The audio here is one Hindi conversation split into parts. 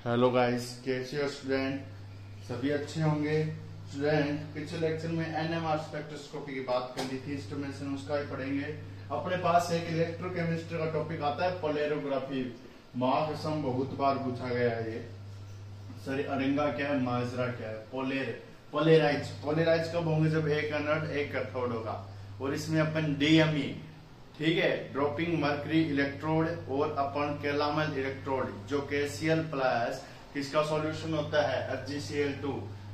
हेलो गाइस, कैसे हो स्टूडेंट? सभी अच्छे होंगे। स्टूडेंट, पिछले लेक्चर में एनएमआर स्पेक्ट्रोस्कोपी की बात कर ली थी, इंस्ट्रूमेंटेशन उसका ही पढ़ेंगे। अपने पास एक इलेक्ट्रोकेमिस्ट्री का टॉपिक आता है पोलैरोग्राफी। माँ कसम बहुत बार पूछा गया है ये। सॉरी, अरिंगा क्या है, माजरा क्या है, पोलेराइज। पोलेराइज कब होंगे? जब एक एनोड एक कैथोड होगा। और इसमें अपन डीएमई, ठीक है, ड्रॉपिंग मर्करी इलेक्ट्रोड और अपन कैलामल इलेक्ट्रोड, जो केसीएल प्लस किसका सॉल्यूशन होता है, FgCl2,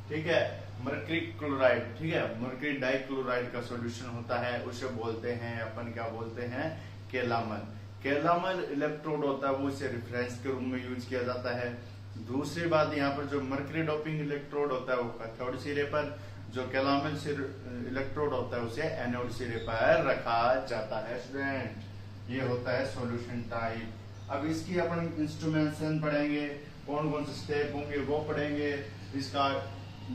ठीक है, मर्करी क्लोराइड, ठीक है, मर्करी डाइक्लोराइड का सॉल्यूशन होता है, उसे बोलते हैं अपन, क्या बोलते हैं, कैलामल। कैलामल इलेक्ट्रोड होता है वो इसे रेफरेंस के रूप में यूज किया जाता है। दूसरी बात, यहाँ पर जो मर्करी डोपिंग इलेक्ट्रोड होता है वो कैथोड सिरे पर, जो कैलामल इलेक्ट्रोड होता है उसे एनोड सिरे पर रखा जाता है। स्टूडेंट, ये होता है सॉल्यूशन टाइप। अब इसकी अपन इंस्ट्रूमेंटेशन पढ़ेंगे, कौन कौन से स्टेप होंगे वो पढ़ेंगे, इसका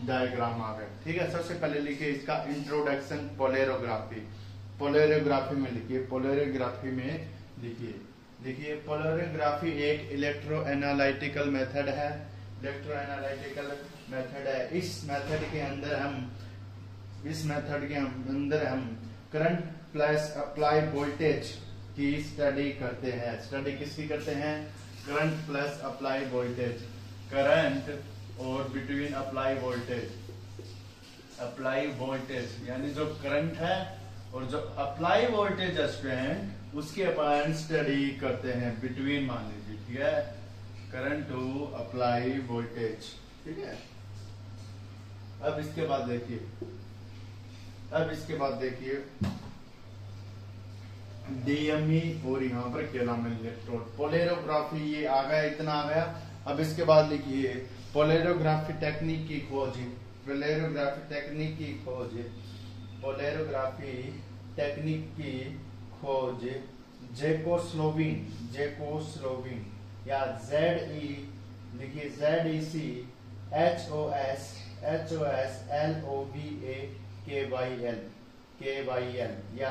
डायग्राम आ गया, ठीक है। सबसे पहले लिखिए इसका इंट्रोडक्शन पोलैरोग्राफी। पोलैरोग्राफी में लिखिए, पोलैरोग्राफी में देखिए पोलैरोग्राफी एक इलेक्ट्रो एनालिटिकल मेथड है। इलेक्ट्रो एनालिटिकल मेथड है। इस मेथड के अंदर हम करंट प्लस अप्लाई वोल्टेज की स्टडी करते हैं। स्टडी किसकी करते हैं? Current plus apply voltage. Current और बिटवीन अप्लाई वोल्टेज यानी जो करंट है और जो अप्लाई वोल्टेज स्टूडेंट, उसके अपन स्टडी करते हैं। बिटवीन मान लीजिए, ठीक है, करंट टू अप्लाई वोल्टेज, ठीक है। अब इसके बाद देखिए डीएमई और यहाँ पर कैलामल इलेक्ट्रोड। पोलैरोग्राफी ये आ गया, इतना आ गया। अब इसके बाद लिखिए पोलैरोग्राफी टेक्निक की खोज। जैकोस्लोविन या लिखिए ZECHOSLOVAKYL या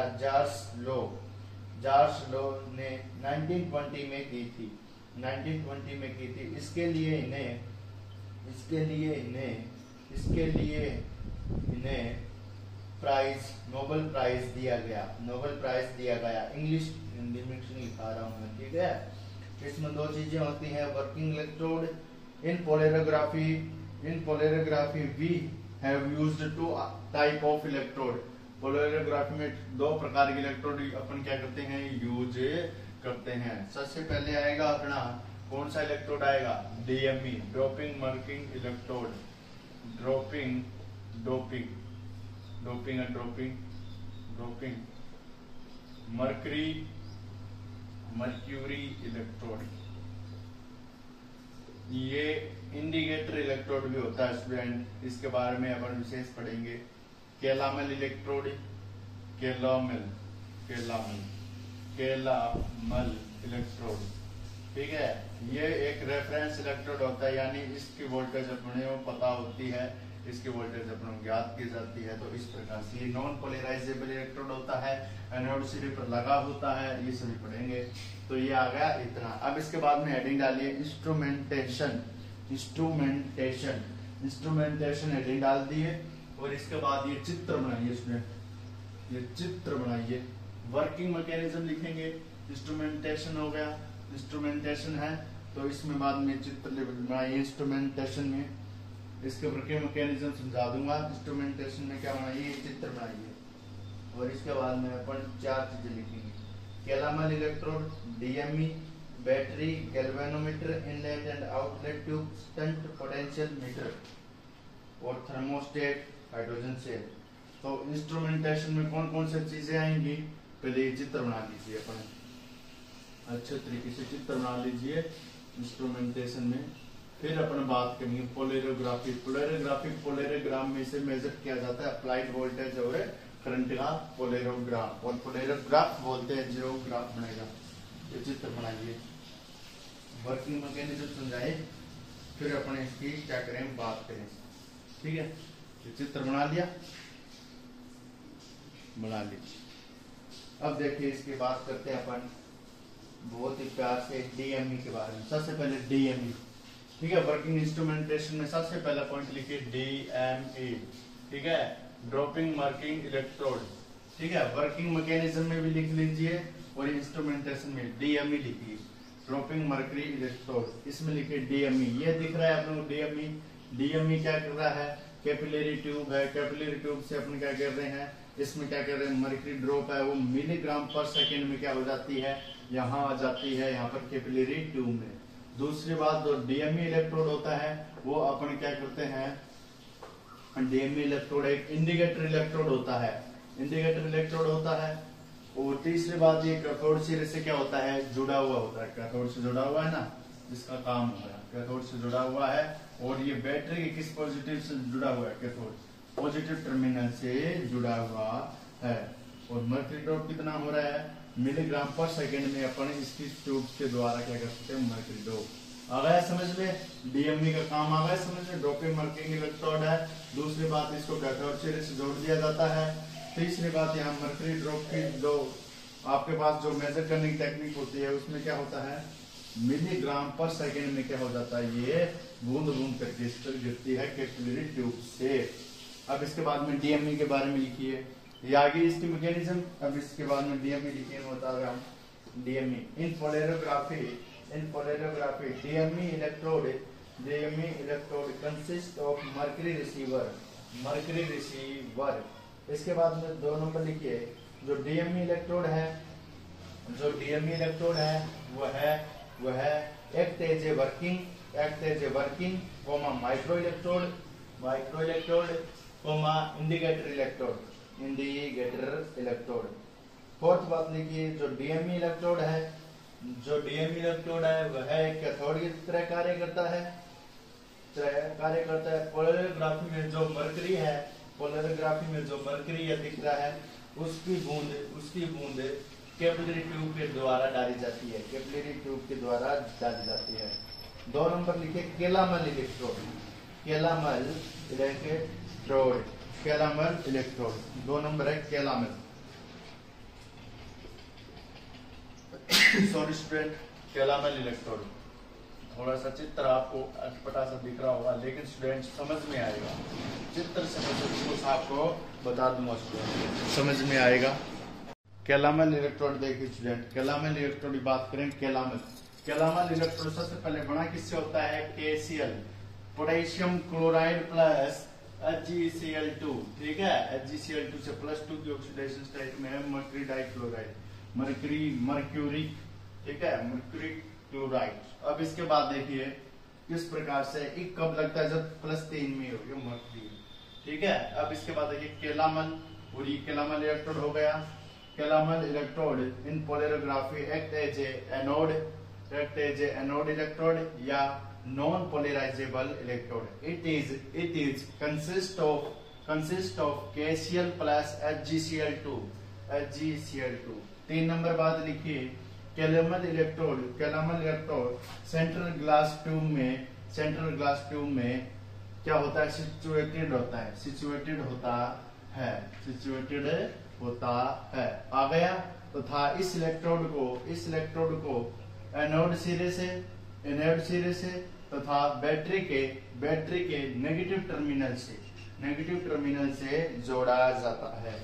जार्स लो ने 1920 में की थी। इसके लिए इन्हें नोबेल प्राइज दिया गया। इंग्लिश हिंदी मिक्स नहीं लिखा रहा हूं मैं, ठीक है। इसमें दो चीजें होती हैं, working electrode. In polarography we have used two type of electrode. Polarography में दो प्रकार के इलेक्ट्रोड अपन क्या करते हैं, यूज करते हैं। सबसे पहले आएगा अपना कौन सा इलेक्ट्रोड आएगा, DME, dropping mercury electrode. Dropping mercury electrode. ये इंडिकेटर इलेक्ट्रोड भी होता है स्टूडेंट, इसके बारे में अपन विशेष पढ़ेंगे। कैलामल इलेक्ट्रोड, कैलामल इलेक्ट्रोड, ठीक है। ये एक रेफरेंस इलेक्ट्रोड होता है, यानी इसकी वोल्टेज अपने को पता होती है, इसकी वोल्टेज अपने को ज्ञात की जाती है। तो इस प्रकार से ये नॉन पोलराइजेबल इलेक्ट्रोड होता है, एनोड सिरे पर लगा होता है, ये सभी पढ़ेंगे। तो ये आ गया इतना। अब इसके बाद में हेडिंग डालिए इंस्ट्रूमेंटेशन हेडिंग डाल दिए। और इसके बाद ये चित्र बनाइए, वर्किंग मैकेनिज्म लिखेंगे। इंस्ट्रूमेंटेशन हो गया, इंस्ट्रूमेंटेशन है तो इसमें बाद में चित्र बनाइए। इंस्ट्रूमेंटेशन में इसके वर्किंग मैकेनिज्म समझा दूंगा। इंस्ट्रूमेंटेशन में क्या बनाइए, चित्र बनाइए। और इसके बाद में अपन चार चीजें लिखेंगे, calomel electrode, DME, battery, galvanometer, inlet and outlet tube, स्टंट पोटेंशियल मीटर और थर्मोस्टेट, हाइड्रोजन सेल। तो इंस्ट्रूमेंटेशन में कौन कौन सी चीजें आएंगी, पहले चित्र बना लीजिए अपन, अच्छे तरीके से चित्र बना लीजिए इंस्ट्रूमेंटेशन में। फिर अपन बात करेंगे पोलैरोग्राफी। पोलैरोग्राम में से मेजर किया जाता है अप्लाइड वोल्टेज और करंट का पोलैरोग्राफ, और पोलैरोग्राफ बोलते हैं जो ग्राफ बनेगा। ये चित्र बनाइए, वर्किंग मैकेनिज्म समझाए, फिर अपन इसकी क्या करें, बात करें, ठीक है। ये चित्र बना लीजिए। अब देखिए इसकी बात करते हैं अपन बहुत ही प्यार से डीएमई के बारे में। सबसे पहले ठीक है। वर्किंग इंस्ट्रूमेंटेशन में सबसे पहला पॉइंट लिखिए DME, ठीक है, ड्रॉपिंग मार्किंग इलेक्ट्रोड, ठीक है। वर्किंग मैकेनिज्म में भी लिख लीजिए और इंस्ट्रूमेंटेशन में DME लिखिए, ड्रॉपिंग मर्करी इलेक्ट्रोड, इसमें लिखिए DME। ये दिख रहा है आप लोग DME। DME क्या कर रहा है, कैपिलरी ट्यूब है, कैपिलरी ट्यूब से अपन क्या कर रहे हैं, इसमें क्या कर रहे हैं, मर्करी ड्रॉप है वो मिलीग्राम पर सेकेंड में क्या हो जाती है, यहाँ आ जाती है, यहाँ पर कैपिलरी ट्यूब में। दूसरी बात, जो DME इलेक्ट्रोड होता है वो अपन क्या करते हैं, DME इलेक्ट्रोड एक इंडिकेटर इलेक्ट्रोड होता है, इंडिकेटर इलेक्ट्रोड होता है। और तीसरी बात, ये कैथोड सिरे से क्या होता है, जुड़ा हुआ होता है, कैथोड से जुड़ा हुआ है ना, जिसका काम हो रहा है, कैथोड से जुड़ा हुआ है। और ये बैटरी के किस पॉजिटिव से जुड़ा हुआ है, कैथोड पॉजिटिव टर्मिनल से जुड़ा हुआ है। और मर्करी ड्रॉप कितना हो रहा है, मिलीग्राम पर सेकेंड में अपन इसकी ट्यूब के द्वारा क्या कर सकते हैं, मर्करी ड्रॉप। आ गया समझ में, DME का काम आ गया समझ में, ड्रॉपिंग मार्किंग इलेक्ट्रोड है। दूसरी बात, इसको कैथोड सिरे से जोड़ दिया जाता है। तीसरी बात, यहाँ मर्करी ड्रॉप की जो आपके पास जो मेजर करने की टेक्निक होती है उसमें क्या होता है, मिलीग्राम पर सेकेंड में क्या हो जाता है, ये बूंद बूंद करके इस पर गिरती है कैपिलरी ट्यूब से। अब इसके बाद में DME के बारे में लिखिए, ये आगे इसकी मैकेनिज्म। अब इसके बाद में DME लिखिए, मैं बता रहा हूँ DME in polarography, in polarography DME electrode consist of mercury receiver, mercury receiver. इसके बाद में 2 नंबर लिखिए, जो DME इलेक्ट्रोड है, जो DME इलेक्ट्रोड है वो है act as a working comma micro electrode, comma indicator electrode. Fourth बात लिखिए, जो DME इलेक्ट्रोड है, जो DME इलेक्ट्रोड है वह कैथोड की तरह कार्य करता है, पोलैरोग्राफी में जो मर्करी है, पोलैरोग्राफी में जो मर्करी दिख रहा है उसकी बूंद कैपिलरी ट्यूब के द्वारा डाली जाती है, कैपिलरी ट्यूब के द्वारा डाली जाती है। 2 नंबर लिखे calomel electrode, calomel electrode 2 number है calomel. Sorry student, calomel electrode. थोड़ा सा चित्र आपको अटपटा सा दिख रहा होगा, लेकिन स्टूडेंट समझ में आएगा, चित्र से मैं कुछ आपको बता दूंगा, स्टूडेंट समझ में आएगा। कैलामल इलेक्ट्रोड देखिए स्टूडेंट, कैलामल इलेक्ट्रोड की बात करें, कैलामल इलेक्ट्रोड सबसे पहले बना किससे होता है, KCl, potassium chloride plus HgCl2, ठीक है। HgCl2 से +2 की ऑक्सीडेशन स्टेट में है मर्क्यूरी डाइक्लोराइड, मर्क्यूरी, ठीक है, मर्क्यूरी क्लोराइड। अब इसके बाद देखिए किस प्रकार से एक कब लगता है, जब +3 में हो, ये मर्क्यूरी, ठीक है। अब इसके बाद देखिए कैलामल, और ये कैलामल इलेक्ट्रोड हो गया। Calomel electrode in polarography act as a anode electrode या non polarizable electrode. It is consist of KCl plus HgCl2। 3 number बात लिखिए, calomel electrode central glass tube में क्या होता है, सिचुएटेड होता है। आ गया तथा इस इलेक्ट्रोड को एनोड सिरे से तथा बैटरी के नेगेटिव टर्मिनल से जोड़ा जाता है।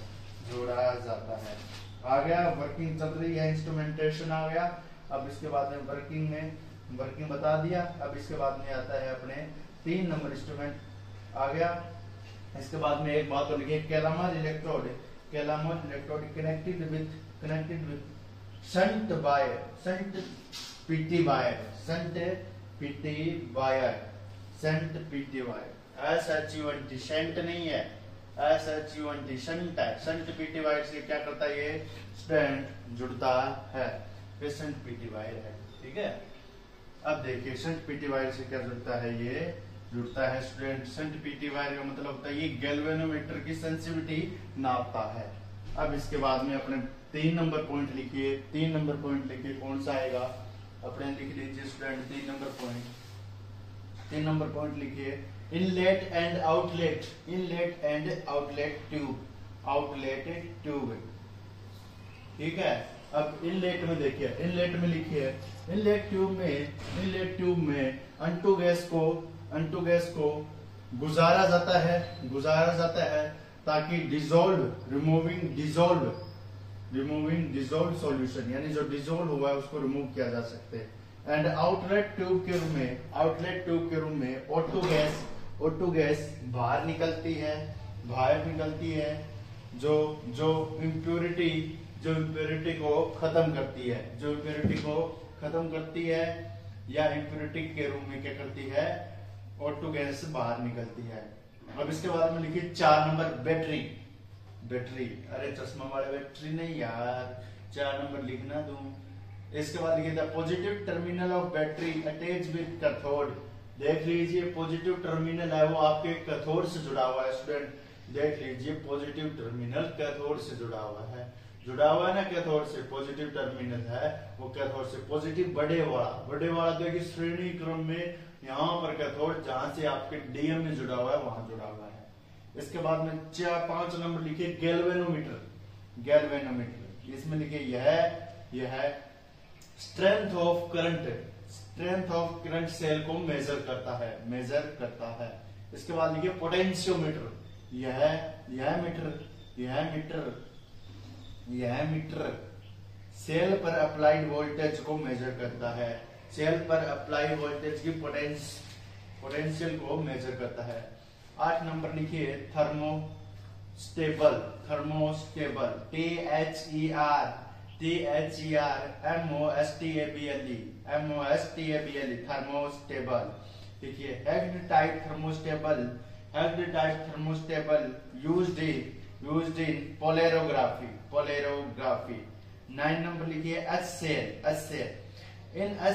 आ गया, वर्किंग चल रही है, इंस्ट्रूमेंटेशन आ गया। अब इसके बाद में वर्किंग बता दिया। अब इसके बाद में आता है अपने 3 नंबर इंस्ट्रूमेंट आ गया। इसके बाद में एक बात और लिखिए, calomel electrode connected with shunt PT wire, SHUNT shunt नहीं है, SHUNT शंट है। शंट PT वायर से क्या करता है, ये स्टैंड जुड़ता है, ये शंट PT वायर है, ठीक है। अब देखिए शंट PT वायर से क्या जुड़ता है, ये जुड़ता है स्टूडेंट, शंट PT वायर का मतलब होता है ये गैल्वेनोमीटर की सेंसिटिविटी नापता है। अब इसके बाद में अपने 3 नंबर पॉइंट लिखिए, 3 नंबर पॉइंट लिखिए, कौन सा आएगा, अपने लिख लीजिए स्टूडेंट 3 नंबर पॉइंट लिखिए, इनलेट एंड आउटलेट ट्यूब, ठीक है। अब इनलेट में देखिए, इनलेट में लिखिए, इनलेट ट्यूब में अंटू गैस को गुजारा जाता है ताकि रिमूविंग डिजोल्व सॉल्यूशन, यानी जो डिजोल्व हुआ है उसको रिमूव किया जा सकते हैं। एंड आउटलेट ट्यूब के रूम में O2 गैस बाहर निकलती है जो इम्प्योरिटी को खत्म करती है, या इम्प्योरिटी के रूम में क्या करती है, O2 गैस बाहर निकलती है। अब इसके बाद में लिखिए 4 नंबर बैटरी, अरे चश्मा वाले बैटरी नहीं यार, 4 नंबर लिखना तुम। इसके बाद लिखिए positive terminal of battery attach with cathode. देख लीजिए पॉजिटिव टर्मिनल है वो आपके कैथोड से जुड़ा हुआ है स्टूडेंट, देख लीजिए पॉजिटिव टर्मिनल कैथोड से जुड़ा हुआ है ना, कैथोड से पॉजिटिव टर्मिनल है वो कैथोड से पॉजिटिव बड़े वाला देखिए श्रेणी क्रम में यहाँ पर कैथोड जहां से आपके डीएम में जुड़ा हुआ है वहां जुड़ा हुआ है। इसके बाद में 5 नंबर लिखिए गैल्वेनोमीटर। इसमें लिखिए यह है स्ट्रेंथ ऑफ करंट सेल को मेजर करता है। इसके बाद लिखिए पोटेंशियोमीटर, यह मीटर सेल पर अप्लाइड वोल्टेज को मेजर करता है, सेल पर अप्लाई वोल्टेज की पोटेंशियल को मेजर करता है। 8 नंबर लिखिए थर्मोस्टेबल, THERMOSTABLE थर्मोस्टेबल। देखिए हेग्ड type thermostable used in polarography. 9 number लिखिए H cell. In a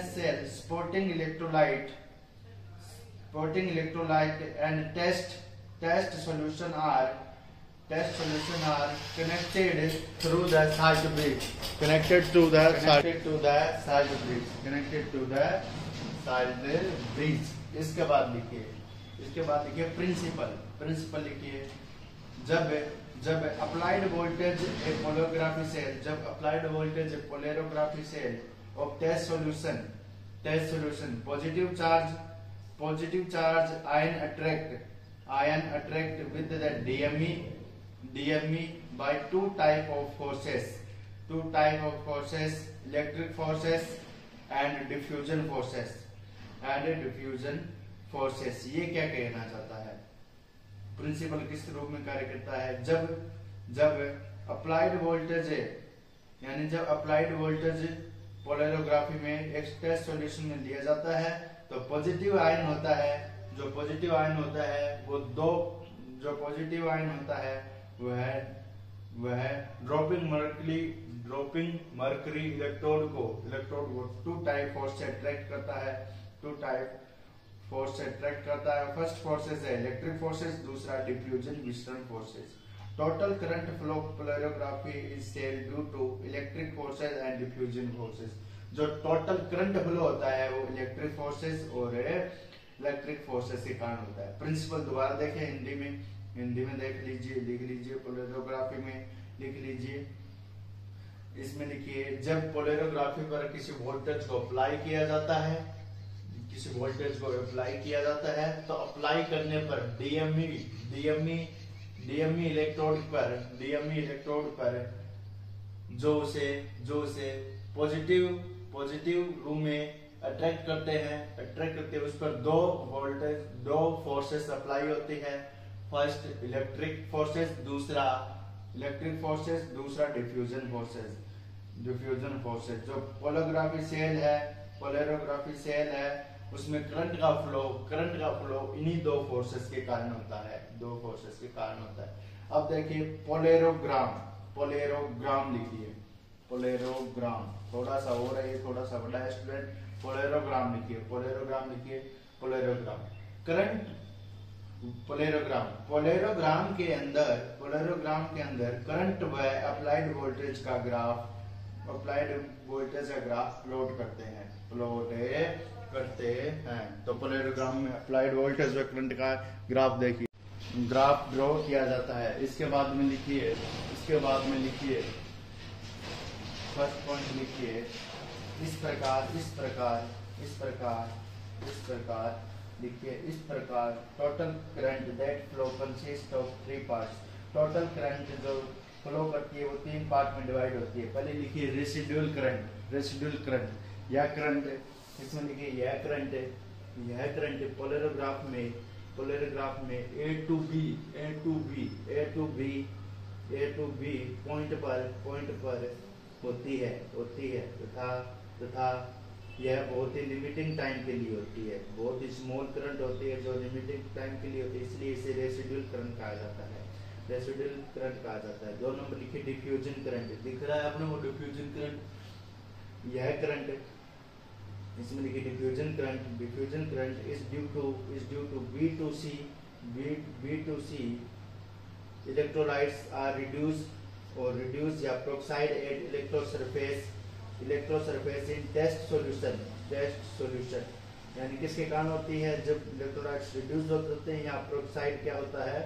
cell, sporting electrolyte and test solution are connected through the salt bridge. Connected to the salt bridge. इसके बाद लिखिए प्रिंसिपल लिखिए जब applied voltage a polarography cell of test solution positive charge ion attract with the DME by two type of forces, electric forces and diffusion forces। ये क्या कहना चाहता है, प्रिंसिपल किस रूप में कार्य करता है, जब अप्लाइड वोल्टेज पोलैरोग्राफी में एक टेस्ट सॉल्यूशन में लिया जाता है तो पॉजिटिव आयन होता है वह ड्रॉपिंग मर्करी इलेक्ट्रोड को टू टाइप फोर्स से अट्रैक्ट करता है। फर्स्ट फोर्सेस है इलेक्ट्रिक फोर्सेस, दूसरा डिफ्यूजन विसरण forces. Total current flow polarography is cell due to electric forces and diffusion forces. जो टोटल करंट फ्लो होता है वो इलेक्ट्रिक फोर्सेस के कारण होता है। प्रिंसिपल दोबारा देखें हिंदी में देख लीजिए, लिख लीजिए पोलैरोग्राफी में लिख लीजिए। इसमें लिखिए जब पोलैरोग्राफी पर किसी वोल्टेज को अप्लाई किया जाता है तो अप्लाई करने पर डीएमई इलेक्ट्रोड पर जो उसे पॉजिटिव रूम में अट्रैक्ट करते हैं उस पर दो फोर्सेस अप्लाई होती है। फर्स्ट इलेक्ट्रिक फोर्सेस, दूसरा डिफ्यूजन फोर्सेस। जो पोलैरोग्राफी सेल है उसमें करंट का फ्लो इन्हीं दो फोर्सेस के कारण होता है। अब देखिए पोलैरोग्राम लिखिए, थोड़ा सा हो रहा है, थोड़ा सा बड़ा है स्टूडेंट। पोलैरोग्राम लिखिए पोलैरोग्राम के अंदर करंट व अप्लाइड वोल्टेज का ग्राफ प्लॉट करते हैं। तो पोलैरोग्राम में अप्लाइड वोल्टेज व करंट का ग्राफ ड्रॉ किया जाता है। इसके बाद में लिखिए फर्स्ट पॉइंट लिखिए इस प्रकार इस प्रकार इस प्रकार इस प्रकार लिखिए इस प्रकार total current that flow consist of 3 parts. Total current जो फ्लो करती है वो 3 पार्ट में डिवाइड होती है। पहले लिखिए रेसिडुअल करंट। रेसिडुअल करंट यह करंट इसमें लिखिए यह करंट पोलरोग्राफ में ए टू बी पॉइंट पर होती है तथा यह बहुत ही लिमिटिंग टाइम के लिए होती है। बहुत ही स्मॉल करंट होती है जो लिमिटिंग टाइम के लिए होती है, इसलिए इसे रेसिडुअल करंट कहा जाता है। रेसिडुअल करंट कहा जाता है। 2 नंबर लिखिए डिफ्यूजन करंट। दिख रहा है आपने वो डिफ्यूजन करंट। यह करंट इसमें लिखिए diffusion current is due to B2C electrolytes are reduced या peroxide at electrosurface in test solution। यानी किसके कारण होती है? जब इलेक्ट्रोलाइट्स रिड्यूस होते हैं या peroxide क्या होता है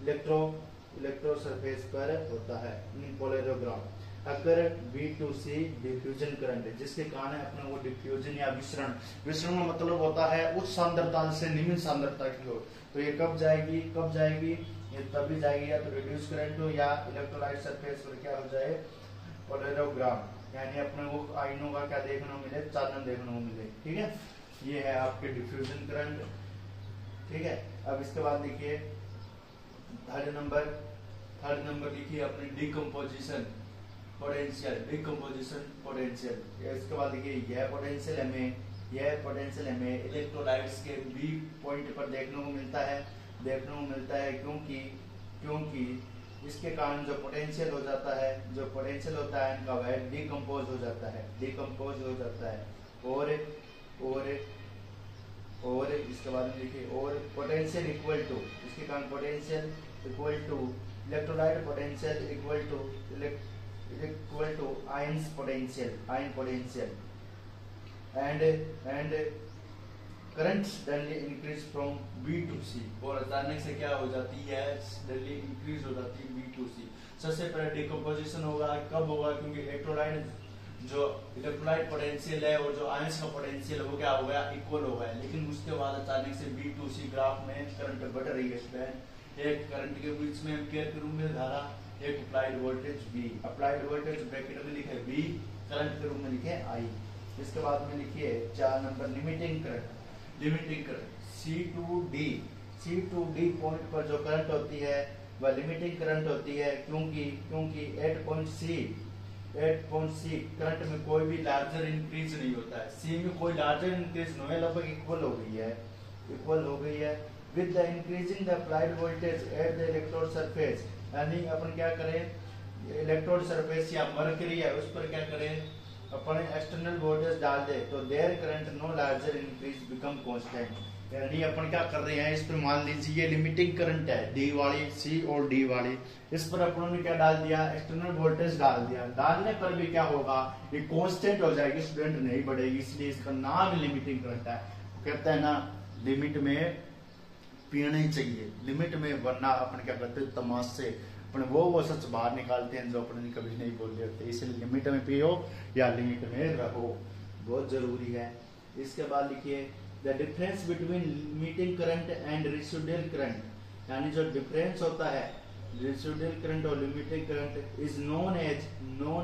इलेक्ट्रो सरफेस पर होता है इन पोलरोग्राफ। अगर B2C डिफ्यूजन करंट है जिसके कारण अपने वो डिफ्यूजन या विसरण का मतलब होता है उच्च सांद्रता से निम्न सांद्रता की ओर। तो ये कब जाएगी ये तभी जाएगी या तो रिड्यूस करंट हो या इलेक्ट्रोलाइट सरफेस पर क्या हो जाए पोलरोग्राफ। यानी अपने वो आयनों का क्या देखने को मिले, चालन देखने को मिले। ठीक है, ये है आपके डिफ्यूजन करंट। ठीक है, अब इसके बाद लिखिए थर्ड नंबर लिखिए अपने डिकम्पोजिशन पोटेंशियल। इसके बाद देखिए यह पोटेंशियल हमें इलेक्ट्रोलाइट्स के बी पॉइंट पर देखने को मिलता है क्योंकि इसके कारण जो पोटेंशियल होता है इनका वह डिकम्पोज हो जाता है और इसके बाद में लिखिए और पोटेंशियल इक्वल टू इसके कारण potential equal to electrolyte potential equal to ion potential and current suddenly increase from B2C। और अचानक से क्या हो जाती है, सडनली इंक्रीज हो जाती है B2C। सबसे पहले डिकम्पोजिशन होगा, कब होगा? क्योंकि इलेक्ट्रोलाइट पोटेंशियल है और जो आयंस का पोटेंशियल है वो क्या हो गया, इक्वल हो गया। लेकिन उसके बाद अचानक से B2C ग्राफ में करंट बढ़ रही है स्टूडेंट। एक करंट के बीच में एम्पियर के रूप में धारा, एक applied voltage V। Applied voltage bracket में लिखे V, करंट के रूप में लिखे I। इसके बाद में लिखिए 4 number limiting current C2D point पर जो करंट होती है वह लिमिटिंग करंट होती है क्योंकि 8 पॉइंट C करंट में कोई भी लार्जर इंक्रीज नहीं होता है। C में कोई लार्जर इंक्रीज नहीं है, लगभग इक्वल हो गई है with the increasing the applied voltage at the electrode surface. यानी अपन क्या करें, इलेक्ट्रोड सरफेस या मरकरी है उस पर क्या करें, अपन एक्सटर्नल वोल्टेज डाल दे तो their current no larger increase become constant. यानी अपन क्या कर रहे हैं, इस पर मान लीजिए ये लिमिटिंग करंट है D वाली, C और D वाली, इस पर अपन ने क्या डाल दिया, एक्सटर्नल वोल्टेज डाल दिया। डालने पर भी क्या होगा, ये कांस्टेंट हो जाएगी स्टूडेंट, नहीं बढ़ेगी, इसलिए इसका नाम लिमिटिंग करंट है। कहते हैं ना लिमिट में पीना ही चाहिए, लिमिट में, वरना अपन क्या करते हैं तमाशे अपन वो सच बाहर निकालते हैं जो अपन कभी नहीं बोल रहे होते। इसलिए लिमिट में पियो या लिमिट में रहो, बहुत जरूरी है। इसके बाद लिखिए the difference between limiting current and residual current. यानी जो डिफरेंस होता है रेसिडुअल करंट और limiting current is known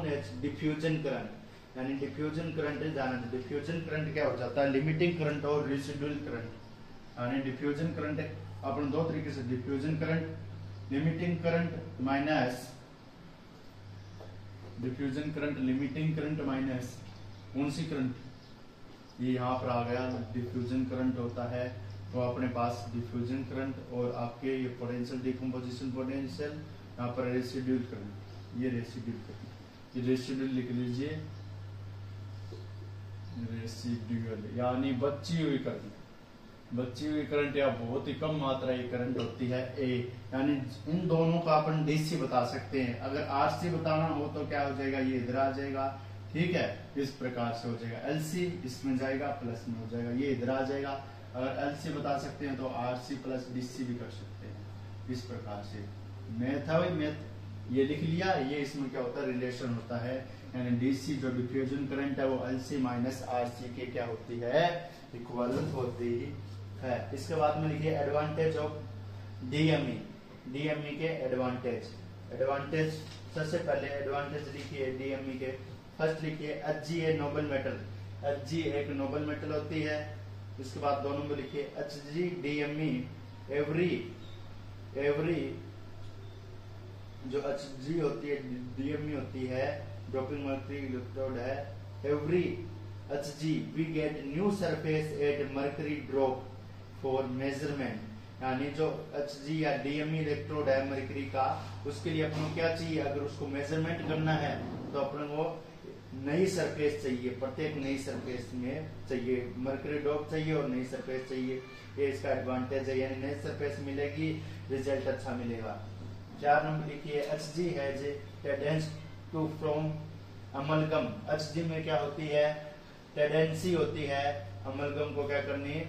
as diffusion current. यानी डिफ्यूजन करंट जाना, डिफ्यूजन करंट क्या हो जाता है, लिमिटिंग करंट और रेसिडुअल करंट। यानी डिफ्यूजन करंट अपन दो तरीके से, diffusion current limiting current minus diffusion current, limiting current minus कौन सी करंट, ये यहाँ पर आ गया डिफ्यूजन करंट होता है। तो अपने पास डिफ्यूजन करंट और आपके ये पोटेंशियल डिकम्पोजिशन पोटेंशियल, यहाँ पर रेसिडुअल करंट, ये रेसिडुअल करंट, ये रेसिडुअल लिख लीजिए, रेसिडुअल यानी बची हुई करंट या बहुत ही कम मात्रा की करंट होती है A। यानी इन दोनों का अपन DC बता सकते हैं। अगर RC बताना हो तो क्या हो जाएगा, ये इधर आ जाएगा। ठीक है, इस प्रकार से हो जाएगा, LC इसमें जाएगा प्लस में हो जाएगा, ये इधर आ जाएगा। अगर LC बता सकते हैं तो RC प्लस DC भी कर सकते हैं। इस प्रकार से मैथ है, मैथ ये लिख लिया। ये इसमें क्या होता है, रिलेशन होता है, यानी डीसी जो डिफ्यूजन करंट है वो एलसी माइनस आरसी के क्या होती है, इक्वल होती है। इसके बाद में लिखिए एडवांटेज ऑफ डीएमई, डीएमई के एडवांटेज सबसे पहले एडवांटेज लिखिए डीएमई के। फर्स्ट लिखिए HG a noble metal, HG एक नोबल मेटल होती है। इसके बाद 2 नंबर लिखिए एचजी डीएमई एवरी जो एचजी होती है, डीएमई होती है, ड्रॉपिंग मर्करी इलेक्ट्रोड है, every HG we get new surface at mercury drop for measurement. यानी जो एचजी या डीएमई इलेक्ट्रोड है मर्करी का, उसके लिए अपन को क्या चाहिए, अगर उसको मेजरमेंट करना है तो अपन को नई सरफेस चाहिए, प्रत्येक नई सरफेस में चाहिए, मर्करी ड्रॉप चाहिए और नई सरफेस चाहिए। ये इसका एडवांटेज है, यानी नई सरफेस मिलेगी, रिजल्ट अच्छा मिलेगा। 4 नंबर लिखिए HG has tendency to from amalgam. HG में क्या होती है, टेंडेंसी होती है अमलगम को क्या करनी,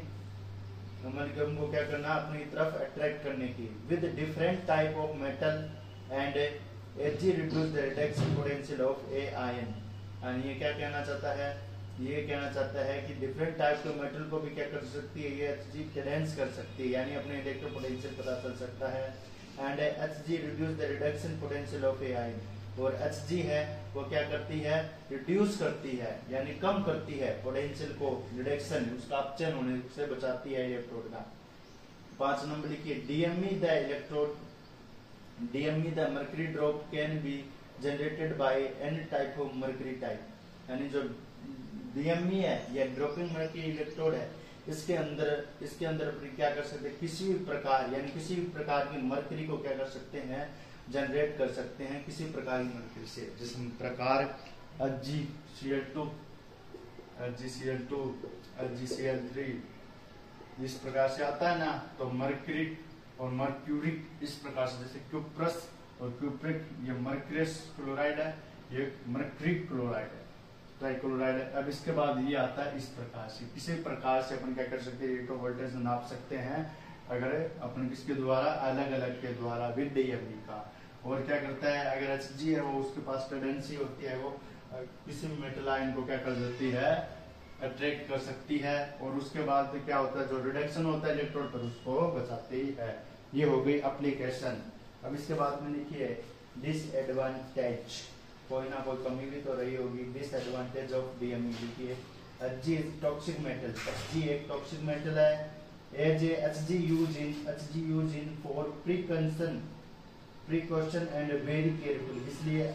अमलगम को क्या करना, अपनी तरफ अट्रैक्ट करने की। With different type of metal and Hg reduce the reduction potential of A ion. यानी ये क्या कहना चाहता है, ये कहना चाहता है कि डिफरेंट टाइप के मेटल को भी क्या कर सकती है, ये एचजी टेंडेंस कर सकती है, यानी अपने इलेक्ट्रो पोटेंशियल पता चल सकता है। And Hg reduce the reduction potential of A ion, और एचजी है वो क्या करती है, रिड्यूस करती है, यानी कम करती है पोटेंशियल को, रिडक्शन उसका अपचयन होने से बचाती है इलेक्ट्रोड का। 5 नंबर लिखिए DME the electrode, DME the mercury drop can be generated by any type of mercury type. यानी जो डीएमई है या ड्रॉपिंग मर्करी इलेक्ट्रोड है, इसके अंदर क्या कर सकते हैं, किसी भी प्रकार, यानी किसी भी प्रकार की मर्करी को क्या कर सकते हैं, जनरेट कर सकते हैं किसी प्रकार की मर्करी से। जिस प्रकार HgCl2, HgCl2, HgCl3 इस प्रकार से आता है ना, तो मर्करी और मर्क्यूरिक इस प्रकार से, जैसे क्यूप्रस और क्यूप्रिक, ये मर्क्यूरियस क्लोराइड है, ये मर्क्यूरी क्लोराइड है, ट्राइक्लोराइड है। अब इसके बाद ये आता है इस प्रकार से, किसी प्रकार से अपन क्या कर सकते हैं, इलेक्ट्रो वोल्टेज नाप सकते हैं, अगर अपन किसके द्वारा, अलग अलग के द्वारा, विद डीएमई का। और क्या करता है, अगर एचजी है वो उसके पास टेंडेंसी होती है, वो किसी भी मेटल आयन को क्या कर देती है, अट्रैक्ट कर सकती है, और उसके बाद क्या होता है, जो रिडक्शन होता है इलेक्ट्रोड पर, उसको बचाती है। ये हो गई एप्लीकेशन। अब इसके बाद में लिखिए डिसएडवांटेज, कोई ना कोई कमी भी तो रही होगी। डिसएडवांटेज ऑफ डीएमई लिखिए Hg is toxic metal, HG एक टॉक्सिक मेटल है। Hg use in for precaution and very careful, इसलिए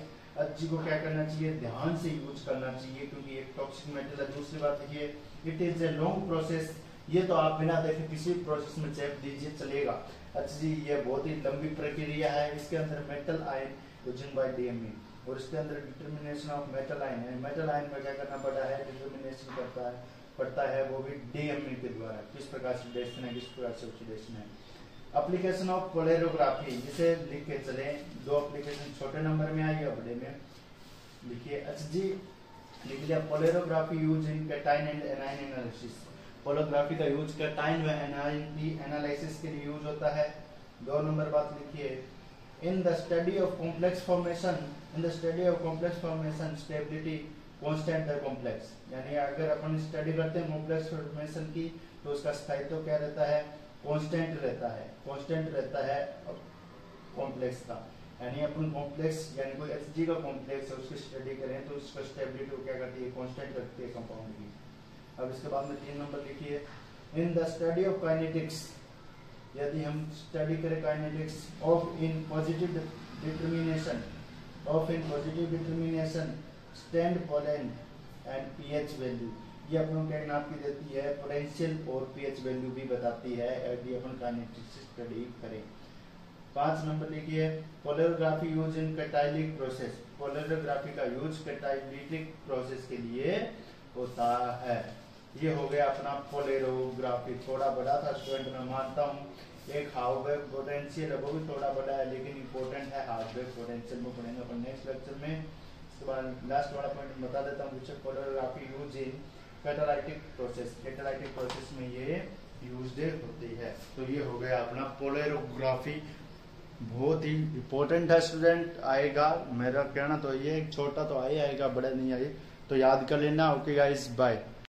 एचजी को क्या करना चाहिए, ध्यान से यूज करना चाहिए, क्योंकि एक टॉक्सिक मेटल है। दूसरी बात देखिए it is a long process, ये तो आप बिना देखे किसी प्रोसेस में चेप दीजिए चलेगा। एचजी ये बहुत ही लंबी प्रक्रिया है, इसके अंदर metal ion using by DME, और इसके अंदर डिटर्मिनेशन ऑफ मेटल आयन है, मेटल आयन में क्या करना पड़ता है, डिटर्मिनेशन पड़ता है वो भी डीएमई के द्वारा, किस प्रकार से रिडक्शन है, किस प्रकार से ऑक्सीडेशन है। एप्लीकेशन ऑफ पोलैरोग्राफी, जिसे लिख के चले, 2 एप्लीकेशन छोटे नंबर में आई है, बड़े में लिखिए एचजी लिख लिया। Polarography use in cation and anion analysis, polarography का यूज कैटायन व एनायन की एनालिसिस के लिए यूज होता है। 2 नंबर बात लिखिए in the study of complex formation, in the study of complex formation stability constant है कॉम्प्लेक्स, यानी अगर अपन स्टडी करते हैं कॉम्प्लेक्स फॉर्मेशन की, तो उसका स्थायित्व क्या रहता है, कांस्टेंट रहता है, कांस्टेंट रहता है कॉम्प्लेक्स का। यानी अपन कॉम्प्लेक्स, यानी कोई एचजी का कॉम्प्लेक्स है, उसकी स्टडी करें तो उसका स्टेबिलिटी को क्या करती है, कांस्टेंट रखती है कंपाउंड की। अब इसके बाद में 3 नंबर लिखिए in the study of kinetics, यदि हम स्टडी करें kinetics of in positive determination stand pollen and pH value, ये अपन क्या नाप की देती है, पोटेंशियल और पीएच वैल्यू भी बताती है यदि अपन काइनेटिक्स स्टडी करें। 5 नंबर लिखिए polarography use in catalytic process, polarography का यूज कैटालिटिक प्रोसेस के लिए होता है। ये हो गया अपना पोलैरोग्राफी, थोड़ा बड़ा था स्टूडेंट, मैं मानता हूँ। एक हार्डवेयर पोटेंशियल है, वो भी थोड़ा बड़ा है, लेकिन इंपॉर्टेंट है हार्डवेयर पोटेंशियल, में पढ़ेंगे अपन नेक्स्ट लेक्चर में। इसके बाद लास्ट वाला पॉइंट बता देता हूँ, polarography use in catalytic process, catalytic process में ये यूज्ड होती है। तो ये हो गया अपना पोलैरोग्राफी बहुत ही इम्पोर्टेंट है स्टूडेंट, आएगा। मेरा कहना तो ये छोटा तो आएगा, बड़ा नहीं आए, तो याद कर लेना। Okay guys, bye.